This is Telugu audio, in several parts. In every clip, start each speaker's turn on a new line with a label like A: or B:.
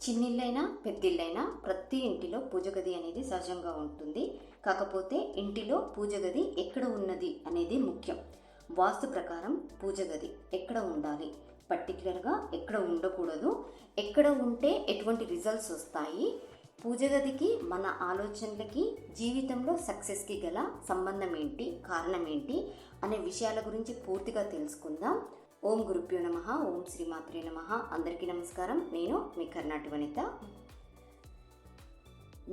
A: చిన్నిళ్ళైనా పెద్దిళ్ళైనా ప్రతి ఇంటిలో పూజ గది అనేది సహజంగా ఉంటుంది. కాకపోతే ఇంటిలో పూజ గది ఎక్కడ ఉన్నది అనేది ముఖ్యం. వాస్తు ప్రకారం పూజ గది ఎక్కడ ఉండాలి, పర్టికులర్గా ఎక్కడ ఉండకూడదు, ఎక్కడ ఉంటే ఎటువంటి రిజల్ట్స్ వస్తాయి, పూజ గదికి మన ఆలోచనలకి జీవితంలో సక్సెస్కి గల సంబంధం ఏంటి, కారణం ఏంటి అనే విషయాల గురించి పూర్తిగా తెలుసుకుందాం. ఓం గురుభ్యో నమః, ఓం శ్రీమాత్రే నమః. అందరికీ నమస్కారం. నేను మీ కర్ణాటి వనిత.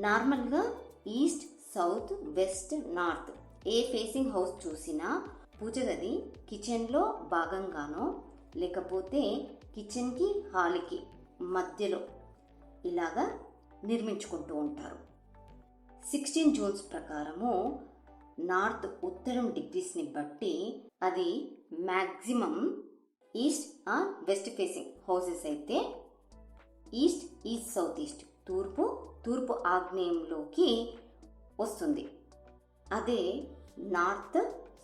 A: నార్మల్గా ఈస్ట్, సౌత్, వెస్ట్, నార్త్ ఏ ఫేసింగ్ హౌస్ చూసినా పూజ గది కిచెన్లో భాగంగానో లేకపోతే కిచెన్కి హాల్కి మధ్యలో ఇలాగా నిర్మించుకుంటూ ఉంటారు. 16 జోన్స్ ప్రకారము నార్త్ ఉత్తరం డిగ్రీస్ని బట్టి అది maximum east or west facing houses అయితే ఈస్ట్, ఈస్ట్ సౌత్ ఈస్ట్ తూర్పు ఆగ్నేయంలోకి వస్తుంది. అదే నార్త్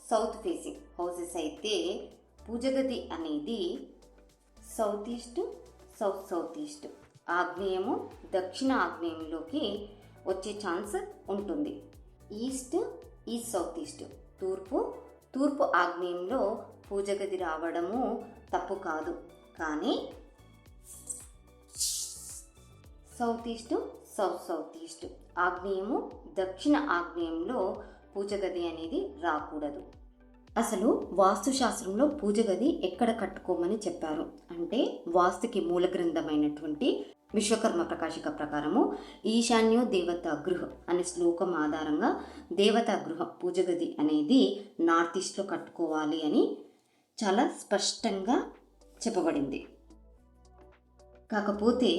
A: సౌత్ ఫేసింగ్ హౌసెస్ అయితే పూజ గది అనేది సౌత్ ఈస్ట్, సౌత్ ఈస్ట్, ఆగ్నేయము దక్షిణ ఆగ్నేయంలోకి వచ్చే ఛాన్స్ ఉంటుంది. ఈస్ట్ సౌత్ ఈస్ట్, తూర్పు ఆగ్నేయంలో పూజ గది రావడము తప్పు కాదు. కానీ సౌత్ ఈస్ట్, సౌత్ ఈస్ట్, ఆగ్నేయము దక్షిణ ఆగ్నేయంలో పూజ గది అనేది రాకూడదు. అసలు వాస్తుశాస్త్రంలో పూజ గది ఎక్కడ కట్టుకోమని చెప్పారు అంటే, వాస్తుకి మూల గ్రంథమైనటువంటి విశ్వకర్మ ప్రకాశిక ప్రకారము ఈశాన్యో దేవతా గృహ అనే శ్లోకం ఆధారంగా దేవతా గృహ పూజ గది అనేది నార్త్ ఈస్ట్లో కట్టుకోవాలి అని చాలా స్పష్టంగా చెప్పబడింది. కాకపోతే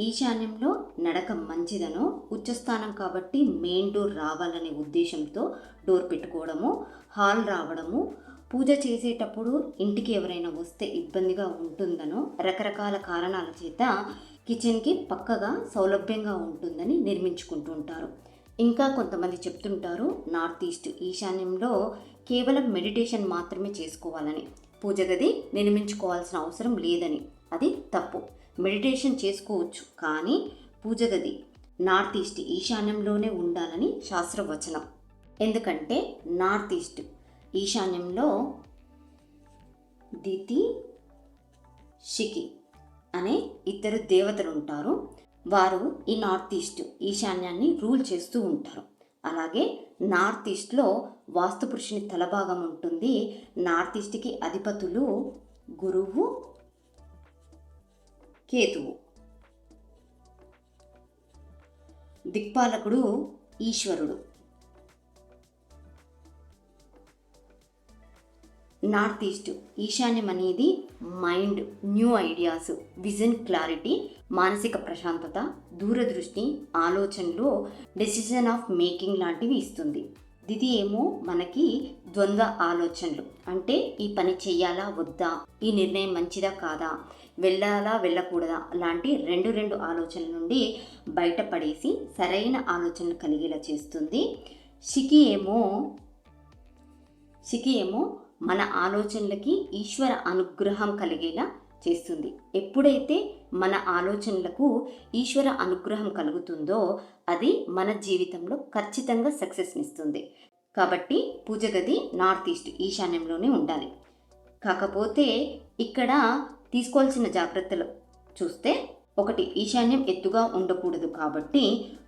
A: ఈశాన్యంలో నడక మంచిదనో, ఉచ్చస్థానం కాబట్టి మెయిన్ డోర్ రావాలనే ఉద్దేశంతో డోర్ పెట్టుకోవడము, హాల్ రావడము, పూజ చేసేటప్పుడు ఇంటికి ఎవరైనా వస్తే ఇబ్బందిగా ఉంటుందనో రకరకాల కారణాల చేత కిచెన్కి పక్కగా సౌలభ్యంగా ఉంటుందని నిర్మించుకుంటూ ఉంటారు. ఇంకా కొంతమంది చెప్తుంటారు నార్త్ ఈస్ట్ ఈశాన్యంలో కేవలం మెడిటేషన్ మాత్రమే చేసుకోవాలని, పూజ గది నిర్మించుకోవాల్సిన అవసరం లేదని. అది తప్పు. మెడిటేషన్ చేసుకోవచ్చు, కానీ పూజ గది నార్త్ ఈస్ట్ ఈశాన్యంలోనే ఉండాలని శాస్త్రవచనం. ఎందుకంటే నార్త్ ఈస్ట్ ఈశాన్యంలో దితి, శిఖి అనే ఇద్దరు దేవతలు ఉంటారు. వారు ఈ నార్త్ ఈస్ట్ ఈశాన్యాన్ని రూల్ చేస్తూ ఉంటారు. అలాగే నార్త్ ఈస్ట్లో వాస్తు పురుషుని తలభాగం ఉంటుంది. నార్త్ ఈస్ట్కి అధిపతులు గురువు, కేతువు. దిక్పాలకుడు ఈశ్వరుడు. నార్త్ ఈస్ట్ ఈశాన్యం అనేది mind, new ideas, vision clarity, మానసిక ప్రశాంతత, దూరదృష్టి, ఆలోచనలు, డెసిషన్ ఆఫ్ మేకింగ్ లాంటివి ఇస్తుంది. ఇది ఏమో మనకి ద్వంద్వ ఆలోచనలు, అంటే ఈ పని చెయ్యాలా వద్దా, ఈ నిర్ణయం మంచిదా కాదా, వెళ్ళాలా వెళ్ళకూడదా లాంటి రెండు ఆలోచనల నుండి బయటపడేసి సరైన ఆలోచనలు కలిగేలా చేస్తుంది. శిఖి ఏమో మన ఆలోచనలకి ఈశ్వర అనుగ్రహం కలిగేలా చేస్తుంది. ఎప్పుడైతే మన ఆలోచనలకు ఈశ్వర అనుగ్రహం కలుగుతుందో అది మన జీవితంలో ఖచ్చితంగా సక్సెస్ని ఇస్తుంది. కాబట్టి పూజ గది నార్త్ ఈస్ట్ ఈశాన్యంలోనే ఉండాలి. కాకపోతే ఇక్కడ తీసుకోవాల్సిన జాగ్రత్తలు చూస్తే, ఒకటి, ఈశాన్యం ఎత్తుగా ఉండకూడదు. కాబట్టి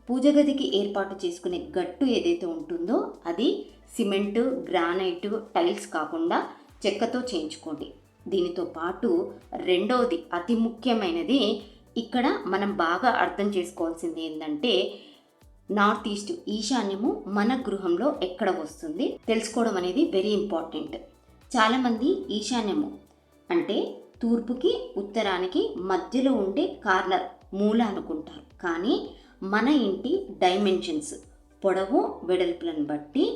A: పూజ గదికి ఏర్పాటు చేసుకునే గట్టు ఏదైతే ఉంటుందో అది సిమెంటు, గ్రానైట్, టైల్స్ కాకుండా చెక్కతో చేయించుకోండి. దీనితో పాటు రెండవది, అతి ముఖ్యమైనది, ఇక్కడ మనం బాగా అర్థం చేసుకోవాల్సింది ఏంటంటే, నార్త్ ఈస్ట్ ఈశాన్యము మన గృహంలో ఎక్కడ వస్తుంది తెలుసుకోవడం అనేది వెరీ ఇంపార్టెంట్. చాలామంది ఈశాన్యము అంటే తూర్పుకి ఉత్తరానికి మధ్యలో ఉండే కార్నర్, మూల అనుకుంటారు. కానీ మన ఇంటి డైమెన్షన్స్, పొడవు వెడల్పులను బట్టి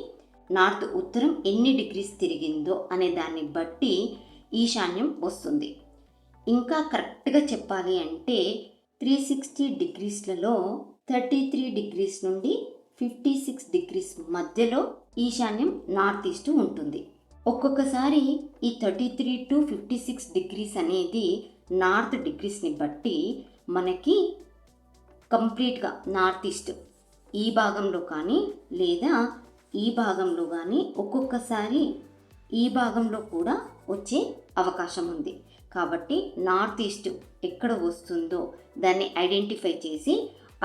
A: నార్త్ ఉత్తరం ఎన్ని డిగ్రీస్ తిరిగిందో అనే దాన్ని బట్టి ఈశాన్యం వస్తుంది. ఇంకా కరెక్ట్గా చెప్పాలి అంటే 360 డిగ్రీస్లలో 33 డిగ్రీస్ నుండి 56 డిగ్రీస్ మధ్యలో ఈశాన్యం నార్త్ ఈస్ట్ ఉంటుంది. ఒక్కొక్కసారి ఈ 33 to 56 డిగ్రీస్ అనేది నార్త్ డిగ్రీస్ని బట్టి మనకి కంప్లీట్గా నార్త్ ఈస్ట్ ఈ భాగంలో కానీ లేదా ఈ భాగంలో కానీ ఒక్కొక్కసారి ఈ భాగంలో కూడా వచ్చే అవకాశం ఉంది. కాబట్టి నార్త్ ఈస్ట్ ఎక్కడ వస్తుందో దాన్ని ఐడెంటిఫై చేసి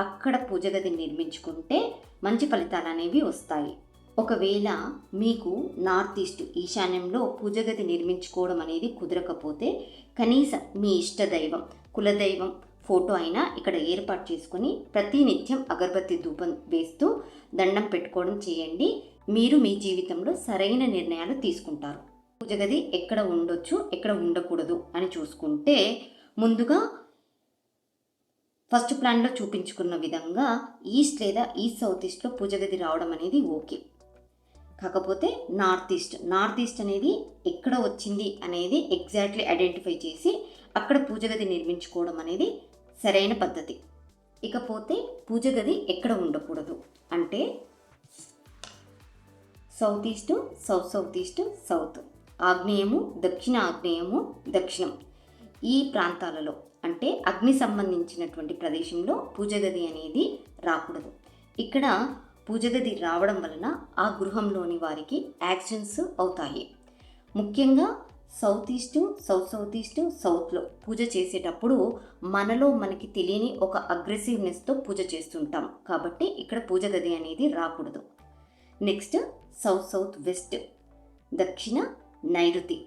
A: అక్కడ పూజ గది నిర్మించుకుంటే మంచి ఫలితాలు అనేవి వస్తాయి. ఒకవేళ మీకు నార్త్ ఈస్ట్ ఈశాన్యంలో పూజ గది నిర్మించుకోవడం అనేది కుదరకపోతే కనీసం మీ ఇష్టదైవం కులదైవం ఫోటో అయినా ఇక్కడ ఏర్పాటు చేసుకొని ప్రతినిత్యం అగరబత్తి ధూపం వేస్తూ దండం పెట్టుకోవడం చేయండి. మీరు మీ జీవితంలో సరైన నిర్ణయాలు తీసుకుంటారు. పూజ గది ఎక్కడ ఉండొచ్చు ఎక్కడ ఉండకూడదు అని చూసుకుంటే ముందుగా ఫస్ట్ ప్లాన్లో చూపించుకున్న విధంగా ఈస్ట్ లేదా ఈస్ట్ సౌత్ ఈస్ట్లో పూజ గది రావడం అనేది ఓకే. కాకపోతే నార్త్ ఈస్ట్ అనేది ఎక్కడ వచ్చింది అనేది ఎగ్జాక్ట్లీ ఐడెంటిఫై చేసి అక్కడ పూజ గది నిర్మించుకోవడం అనేది సరైన పద్ధతి. ఇకపోతే పూజ గది ఎక్కడ ఉండకూడదు అంటే south east south east south, ఆగ్నేయము దక్షిణ ఆగ్నేయము దక్షిణం ఈ ప్రాంతాలలో అంటే అగ్ని సంబంధించినటువంటి ప్రదేశంలో పూజ గది అనేది రాకూడదు. ఇక్కడ పూజ గది రావడం వలన ఆ గృహంలోని వారికి యాక్సిడెంట్స్ అవుతాయి. ముఖ్యంగా సౌత్ ఈస్ట్ సౌత్ ఈస్ట్ సౌత్లో పూజ చేసేటప్పుడు మనలో మనకి తెలియని ఒక అగ్రెసివ్నెస్తో పూజ చేస్తుంటాం. కాబట్టి ఇక్కడ పూజ గది అనేది రాకూడదు. నెక్స్ట్ సౌత్ వెస్ట్ దక్షిణ నైరుతి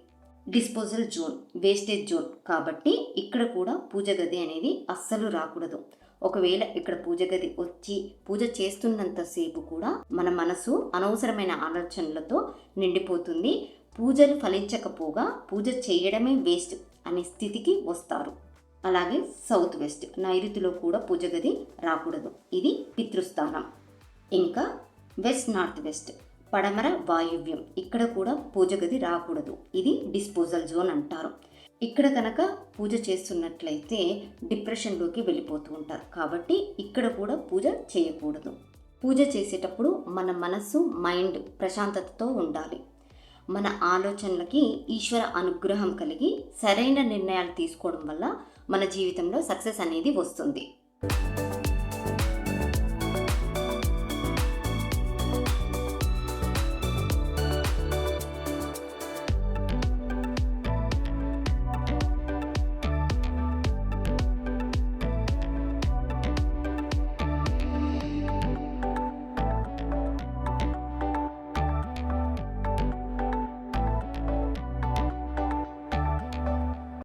A: డిస్పోజల్ జోన్ వేస్టేజ్ జోన్. కాబట్టి ఇక్కడ కూడా పూజ గది అనేది అస్సలు రాకూడదు. ఒకవేళ ఇక్కడ పూజ గది వచ్చి పూజ చేస్తున్నంతసేపు కూడా మన మనసు అనవసరమైన ఆలోచనలతో నిండిపోతుంది. పూజలు ఫలించకపోగా పూజ చేయడమే వేస్ట్ అనే స్థితికి వస్తారు. అలాగే సౌత్ వెస్ట్ నైరుతిలో కూడా పూజ గది రాకూడదు. ఇది పితృస్థానం. ఇంకా వెస్ట్ నార్త్ వెస్ట్ పడమర వాయువ్యం ఇక్కడ కూడా పూజ గది రాకూడదు. ఇది డిస్పోజల్ జోన్ అంటారు. ఇక్కడ కనుక పూజ చేస్తున్నట్లయితే డిప్రెషన్లోకి వెళ్ళిపోతూ ఉంటారు. కాబట్టి ఇక్కడ కూడా పూజ చేయకూడదు. పూజ చేసేటప్పుడు మన మనస్సు మైండ్ ప్రశాంతతతో ఉండాలి. మన ఆలోచనలకి ఈశ్వర అనుగ్రహం కలిగి సరైన నిర్ణయాలు తీసుకోవడం వల్ల మన జీవితంలో సక్సెస్ అనేది వస్తుంది.